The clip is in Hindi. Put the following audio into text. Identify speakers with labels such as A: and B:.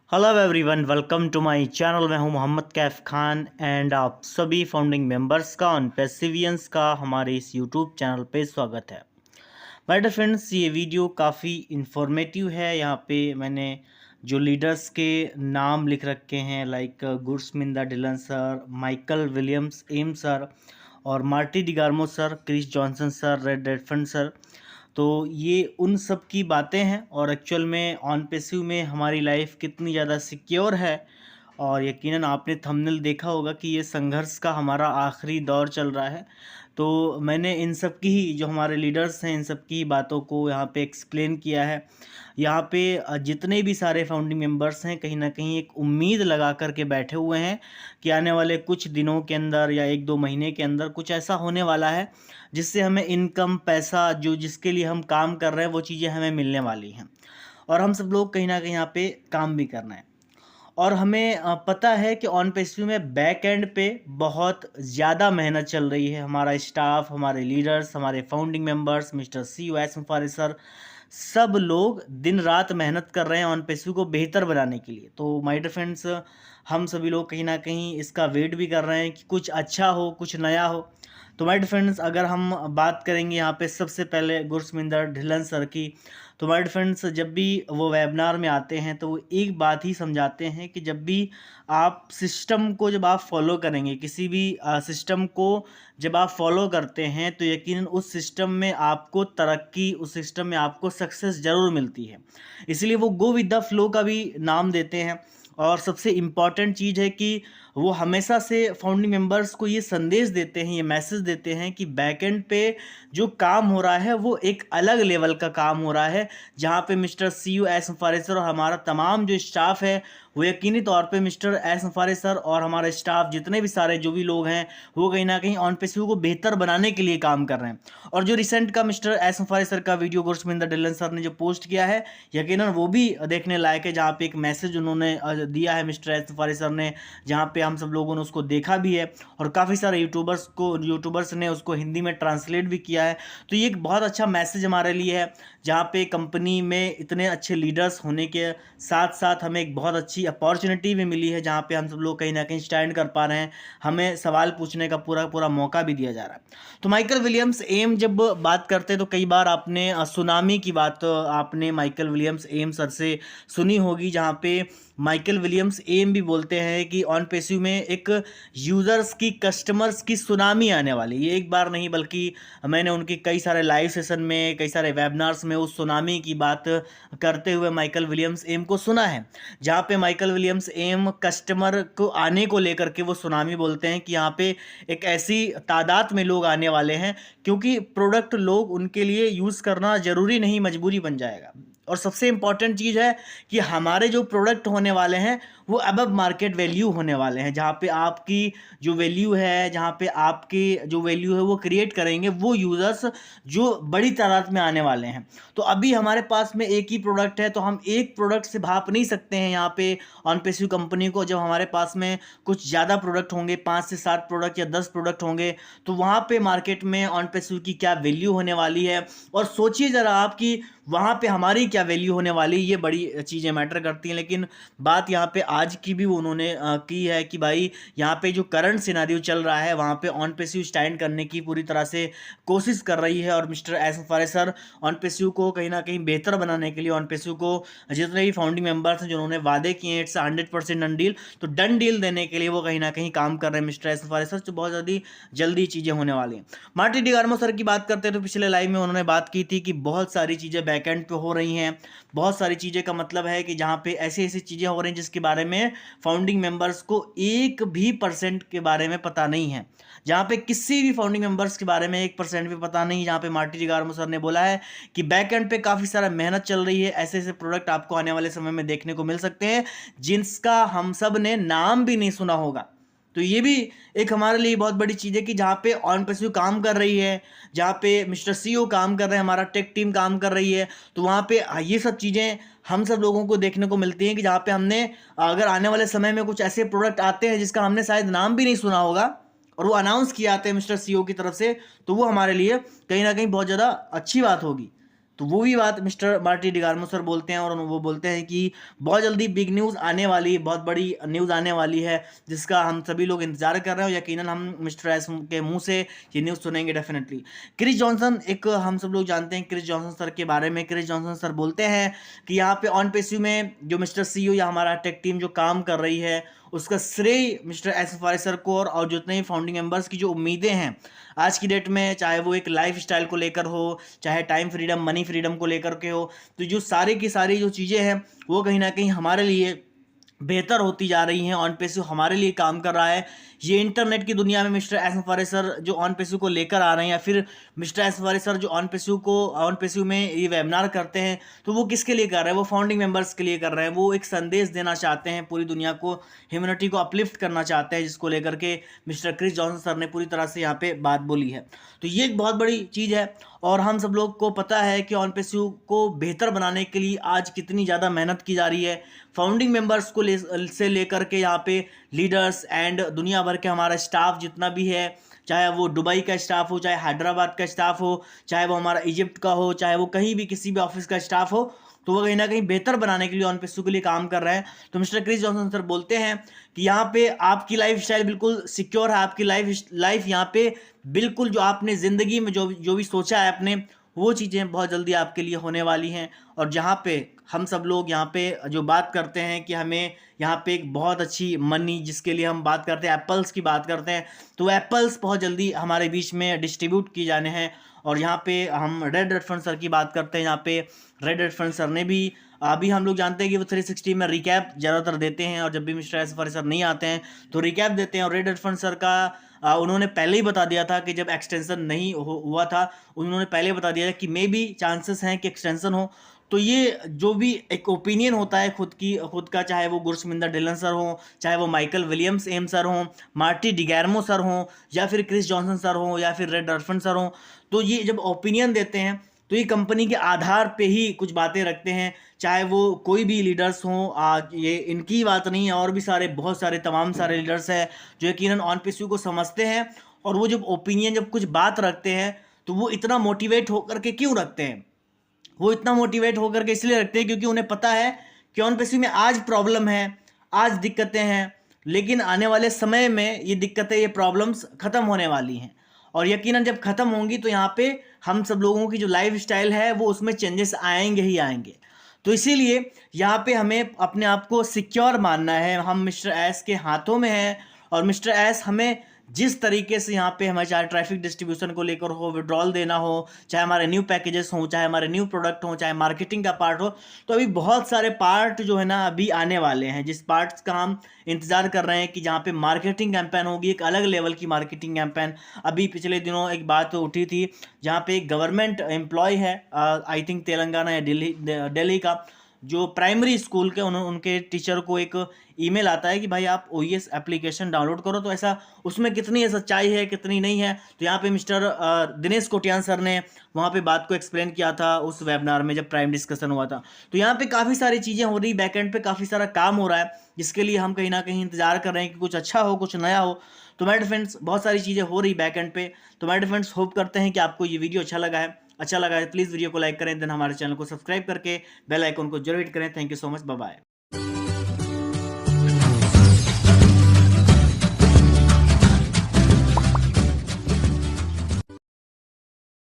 A: Hello everyone, welcome to my channel. मैं हूं मोहम्मद कैफ खान एंड आप सभी फाउंडिंग मेंबर्स का ऑन पेसिवियंस का हमारे इस यूट्यूब चैनल पे स्वागत है। माय डियर फ्रेंड्स, ये वीडियो काफ़ी इंफॉर्मेटिव है। यहाँ पे मैंने जो लीडर्स के नाम लिख रखे हैं like Gursminda Dhillon sir, Michael Williams M sir और Marty DeGarmo sir, Chris Johnson sir, रेड रेडफंड सर। तो ये उन सब की बातें हैं और एक्चुअल में ऑन पैसिव में हमारी लाइफ कितनी ज़्यादा सिक्योर है। और यकीनन आपने थंबनेल देखा होगा कि ये संघर्ष का हमारा आखिरी दौर चल रहा है। तो मैंने इन सब की ही जो हमारे लीडर्स हैं इन सब की बातों को यहाँ पे एक्सप्लेन किया है। यहाँ पे जितने भी सारे फाउंडिंग मेंबर्स हैं कहीं ना कहीं एक उम्मीद लगा कर के बैठे हुए हैं कि आने वाले कुछ दिनों के अंदर या एक दो महीने के अंदर कुछ ऐसा होने वाला है जिससे हमें इनकम, पैसा, जो जिसके लिए हम काम कर रहे हैं वो चीज़ें हमें मिलने वाली हैं। और हम सब लोग कहीं ना कहीं यहाँ पे काम भी करना है। और हमें पता है कि ऑन पेस्ट्री में बैक एंड पे बहुत ज़्यादा मेहनत चल रही है। हमारा स्टाफ, हमारे लीडर्स, हमारे founding members, mister C S Mufaris sir, सब लोग दिन रात मेहनत कर रहे हैं ऑन पेस्ट्री को बेहतर बनाने के लिए। तो माय डियर फ्रेंड्स, हम सभी लोग कहीं ना कहीं इसका वेट भी कर रहे हैं कि कुछ अच्छा हो, कुछ नया हो। तो माय डियर फ्रेंड्स, अगर हम बात करेंगे यहाँ पे सबसे पहले गुरस्मिंदर ढिल्लन सर की, तो माय डियर फ्रेंड्स जब भी वो वेबिनार में आते हैं तो वो एक बात ही समझाते हैं कि जब भी आप सिस्टम को जब आप फॉलो करेंगे, किसी भी सिस्टम को जब आप फॉलो करते हैं तो यकीनन उस सिस्टम में आपको तरक्की, उस सिस्टम में आपको सक्सेस ज़रूर मिलती है। इसलिए वो गो विद द फ्लो का भी नाम देते हैं। और सबसे इम्पॉर्टेंट चीज़ है कि वो हमेशा से फाउंडिंग मेंबर्स को ये संदेश देते हैं, ये मैसेज देते हैं कि बैकएंड पे जो काम हो रहा है वो एक अलग लेवल का काम हो रहा है, जहाँ पे मिस्टर सी यू एस मुफारिस सर और हमारा तमाम जो स्टाफ है वो यकीनी तौर पे मिस्टर एस मुफारिस सर और हमारा स्टाफ, जितने भी सारे जो भी लोग हैं, वो कहीं ना कहीं ऑन पेसिव को बेहतर बनाने के लिए काम कर रहे हैं। और जो रिसेंट का मिस्टर एस मुफारिस सर का वीडियो गुरस्मिंदर डिलन सर ने जो पोस्ट किया है, यकीनन वो भी देखने लायक है, जहाँ पे एक मैसेज उन्होंने दिया है मिस्टर एस मुफारिस सर ने, जहाँ पे हम सब लोगों ने उसको देखा भी है और काफ़ी सारे यूट्यूबर्स ने उसको हिंदी में ट्रांसलेट भी किया है। तो ये एक बहुत अच्छा मैसेज हमारे लिए है, जहाँ पे कंपनी में इतने अच्छे लीडर्स होने के साथ साथ हमें एक बहुत अच्छी अपॉर्चुनिटी भी मिली है, जहाँ पे हम सब लोग कहीं ना कहीं स्टैंड कर पा रहे हैं, हमें सवाल पूछने का पूरा पूरा मौका भी दिया जा रहा है। तो माइकल विलियम्स एम जब बात करते हैं तो कई बार आपने सुनामी की बात आपने माइकल विलियम्स एम सर से सुनी होगी, जहाँ पे माइकल विलियम्स एम भी बोलते हैं कि ऑन पेसिव में एक यूज़र्स की, कस्टमर्स की सुनामी आने वाली। ये एक बार नहीं बल्कि मैंने उनके कई सारे लाइव सेशन में, कई सारे वेबिनार्स में उस सुनामी की बात करते हुए माइकल विलियम्स एम को सुना है, जहाँ पे माइकल विलियम्स एम कस्टमर को आने को लेकर के वो सुनामी बोलते हैं कि यहाँ पे एक ऐसी तादाद में लोग आने वाले हैं, क्योंकि प्रोडक्ट लोग उनके लिए यूज़ करना ज़रूरी नहीं, मजबूरी बन जाएगा। और सबसे इम्पॉर्टेंट चीज़ है कि हमारे जो प्रोडक्ट होने वाले हैं वो अबव मार्केट वैल्यू होने वाले हैं, जहाँ पे आपकी जो वैल्यू है, जहाँ पे आपकी जो वैल्यू है वो क्रिएट करेंगे वो यूज़र्स जो बड़ी तादाद में आने वाले हैं। तो अभी हमारे पास में एक ही प्रोडक्ट है, तो हम एक प्रोडक्ट से भाप नहीं सकते हैं यहाँ पे ऑन पेसिव कंपनी को। जब हमारे पास में कुछ ज़्यादा प्रोडक्ट होंगे, 5 से 7 प्रोडक्ट या 10 प्रोडक्ट होंगे, तो वहाँ पे मार्केट में ऑन पेसिव की क्या वैल्यू होने वाली है। और सोचिए ज़रा आप कि वहाँ पे हमारी क्या वैल्यू होने वाली, ये बड़ी चीज़ें मैटर करती हैं। लेकिन बात यहाँ पे आज की भी उन्होंने की है कि भाई यहाँ पे जो करंट सिनारियो चल रहा है वहाँ पे ऑन पेसिव स्टैंड करने की पूरी तरह से कोशिश कर रही है। और mister S Mufaris sir on passive को कहीं ना कहीं बेहतर बनाने के लिए, ऑन पेसिव को जितने भी फाउंडिंग मेंबर्स हैं जिन्होंने वादे किए हैं, इट्स 100% डन डील, तो डन डील देने के लिए वो कहीं ना कहीं काम कर रहे हैं मिस्टर एस मुफारिस सर। तो बहुत जल्दी चीज़ें होने वाली हैं। मार्टी डिगार्मो सर की बात करते हैं तो पिछले लाइव में उन्होंने बात की थी कि बहुत सारी चीज़ें बैकएंड पे हो रही हैं। बहुत सारी चीज़ें का मतलब है कि जहाँ पे ऐसी ऐसी चीज़ें हो रही हैं जिसके बारे में फाउंडिंग मेंबर्स को 1% के बारे में पता नहीं है, जहाँ पे किसी भी फाउंडिंग मेंबर्स के बारे में 1% भी पता नहीं। जहाँ पे मार्टी डिगार्मो सर ने बोला है कि बैक एंड पे काफ़ी सारा मेहनत चल रही है, ऐसे ऐसे प्रोडक्ट आपको आने वाले समय में देखने को मिल सकते हैं जिनका हम सब ने नाम भी नहीं सुना होगा। तो ये भी एक हमारे लिए बहुत बड़ी चीज़ है कि जहाँ पे ऑन पेसिव काम कर रही है, जहाँ पे मिस्टर सीईओ काम कर रहे हैं, हमारा टेक टीम काम कर रही है, तो वहाँ पे ये सब चीज़ें हम सब लोगों को देखने को मिलती हैं कि जहाँ पे हमने, अगर आने वाले समय में कुछ ऐसे प्रोडक्ट आते हैं जिसका हमने शायद नाम भी नहीं सुना होगा और वो अनाउंस किए जाते हैं मिस्टर सीईओ की तरफ से, तो वो हमारे लिए कहीं ना कहीं बहुत ज़्यादा अच्छी बात होगी। तो वो भी बात मिस्टर मार्टी डिगार्मो सर बोलते हैं, और वो बोलते हैं कि बहुत जल्दी बिग न्यूज़ आने वाली, बहुत बड़ी न्यूज़ आने वाली है, जिसका हम सभी लोग इंतजार कर रहे हैं, और यकीनन हम मिस्टर एस के मुंह से ये न्यूज़ सुनेंगे डेफिनेटली। क्रिस जॉनसन, एक हम सब लोग जानते हैं क्रिस जॉनसन सर के बारे में। क्रिस जॉनसन सर बोलते हैं कि यहाँ पे ऑन पेस्यू में जो मिस्टर सीईओ या हमारा टेक टीम जो काम कर रही है, उसका श्रेय मिस्टर एस फारिस सर को और जितने ही फाउंडिंग मेंबर्स की जो उम्मीदें हैं आज की डेट में, चाहे वो एक लाइफ स्टाइल को लेकर हो, चाहे टाइम फ्रीडम, मनी फ्रीडम को लेकर के हो, तो जो सारी की सारी जो चीज़ें हैं वो कहीं ना कहीं हमारे लिए बेहतर होती जा रही हैं। ऑन पेस्यू हमारे लिए काम कर रहा है। ये इंटरनेट की दुनिया में मिस्टर एस फारिस सर जो ऑन पेस्यू को लेकर आ रहे हैं, या फिर मिस्टर एस फारिस सर जो ऑन पेस्यू में ये वेबिनार करते हैं, तो वो किसके लिए कर रहे हैं? वो फाउंडिंग मेंबर्स के लिए कर रहे हैं। वो एक संदेश देना चाहते हैं पूरी दुनिया को, ह्यूमैनिटी को अपलिफ्ट करना चाहते हैं, जिसको लेकर के मिस्टर क्रिस जॉनसन सर ने पूरी तरह से यहाँ पे बात बोली है। तो ये एक बहुत बड़ी चीज़ है, और हम सब लोग को पता है कि ऑन पेस्यू को बेहतर बनाने के लिए आज कितनी ज़्यादा मेहनत की जा रही है। फाउंडिंग मेंबर्स को से लेकर के यहाँ पे लीडर्स एंड दुनिया भर के हमारा स्टाफ जितना भी है, चाहे वो दुबई का स्टाफ हो, चाहे हैदराबाद का स्टाफ हो, चाहे वो हमारा इजिप्ट का हो, चाहे वो कहीं भी किसी भी ऑफिस का स्टाफ हो, तो वो कहीं ना कहीं बेहतर बनाने के लिए ऑन पेस्यू के लिए काम कर रहे हैं। तो मिस्टर क्रिस जॉनसन सर बोलते हैं कि यहाँ पे आपकी लाइफ स्टाइल बिल्कुल सिक्योर है, आपकी लाइफ यहाँ पे बिल्कुल जो आपने ज़िंदगी में जो भी सोचा है अपने, वो चीज़ें बहुत जल्दी आपके लिए होने वाली हैं। और जहाँ पे हम सब लोग यहाँ पे जो बात करते हैं कि हमें यहाँ पे एक बहुत अच्छी मनी, जिसके लिए हम बात करते हैं एप्पल्स की बात करते हैं, तो एप्पल्स बहुत जल्दी हमारे बीच में डिस्ट्रीब्यूट किए जाने हैं। और यहाँ पे हम रेड रेडफंड सर की बात करते हैं, यहाँ पे रेड रेडफंड सर ने भी अभी हम लोग जानते हैं कि वो 360 में रिकैप ज़्यादातर देते हैं, और जब भी मिस्टर एस फारिस सर नहीं आते हैं तो रिकैप देते हैं। और रेड रेडफंड सर का उन्होंने पहले ही बता दिया था कि जब एक्सटेंशन नहीं हुआ था, उन्होंने पहले बता दिया था कि मे बी चांसेस हैं कि एक्सटेंशन हो। तो ये जो भी एक ओपिनियन होता है खुद का, चाहे वो गुरशमिंदर डिलन सर हो, चाहे वो माइकल विलियम्स एम सर हों, मार्टी डिगैर्मो सर हों, या फिर क्रिस जॉनसन सर हों, या फिर रेड रेडफंड सर हों, तो ये जब ओपिनियन देते हैं तो ये कंपनी के आधार पे ही कुछ बातें रखते हैं। चाहे वो कोई भी लीडर्स हों, ये इनकी बात नहीं है, और भी बहुत सारे तमाम सारे लीडर्स हैं जो यकीनन ऑन पेस्यू को समझते हैं, और वो जब ओपिनियन, जब कुछ बात रखते हैं, तो वो इतना मोटिवेट होकर के क्यों रखते हैं? वो इतना मोटिवेट होकर के इसलिए रखते हैं क्योंकि उन्हें पता है कि ऑन पेस्यू में आज प्रॉब्लम है, आज दिक्कतें हैं, लेकिन आने वाले समय में ये दिक्कतें, ये प्रॉब्लम्स ख़त्म होने वाली हैं। और यकीनन जब ख़त्म होंगी तो यहाँ पे हम सब लोगों की जो लाइफ स्टाइल है वो उसमें चेंजेस आएंगे ही आएंगे। तो इसीलिए यहाँ पे हमें अपने आप को सिक्योर मानना है। हम मिस्टर एस के हाथों में हैं, और मिस्टर एस हमें जिस तरीके से यहाँ पे हमें, चाहे ट्रैफिक डिस्ट्रीब्यूशन को लेकर हो, विड्रॉल देना हो, चाहे हमारे न्यू पैकेजेस हों, चाहे हमारे न्यू प्रोडक्ट हों, चाहे मार्केटिंग का पार्ट हो, तो अभी बहुत सारे पार्ट जो है ना अभी आने वाले हैं, जिस पार्ट्स का हम इंतज़ार कर रहे हैं कि जहाँ पे मार्केटिंग कैंपेन होगी, एक अलग लेवल की मार्केटिंग कैंपेन। अभी पिछले दिनों एक बात उठी थी जहाँ पे एक गवर्नमेंट एम्प्लॉय है, आई थिंक तेलंगाना या दिल्ली का, जो प्राइमरी स्कूल के उनके टीचर को एक ईमेल आता है कि भाई आप OES एप्लीकेशन डाउनलोड करो। तो ऐसा उसमें कितनी सच्चाई है, कितनी नहीं है, तो यहाँ पे मिस्टर दिनेश कोटियान सर ने वहाँ पे बात को एक्सप्लेन किया था उस वेबिनार में जब प्राइम डिस्कशन हुआ था। तो यहाँ पे काफ़ी सारी चीज़ें हो रही, बैकएंड पे काफ़ी सारा काम हो रहा है, जिसके लिए हम कहीं ना कहीं इंतजार कर रहे हैं कि कुछ अच्छा हो, कुछ नया हो। तो मेरे फ्रेंड्स, बहुत सारी चीज़ें हो रही बैकएंड पे। तो मेरे फ्रेंड्स, होप करते हैं कि आपको ये वीडियो अच्छा लगा है। प्लीज़ वीडियो को लाइक करें, देन हमारे चैनल को सब्सक्राइब करके बेल आइकन को जरूर हिट करें। Thank you so much, bye bye.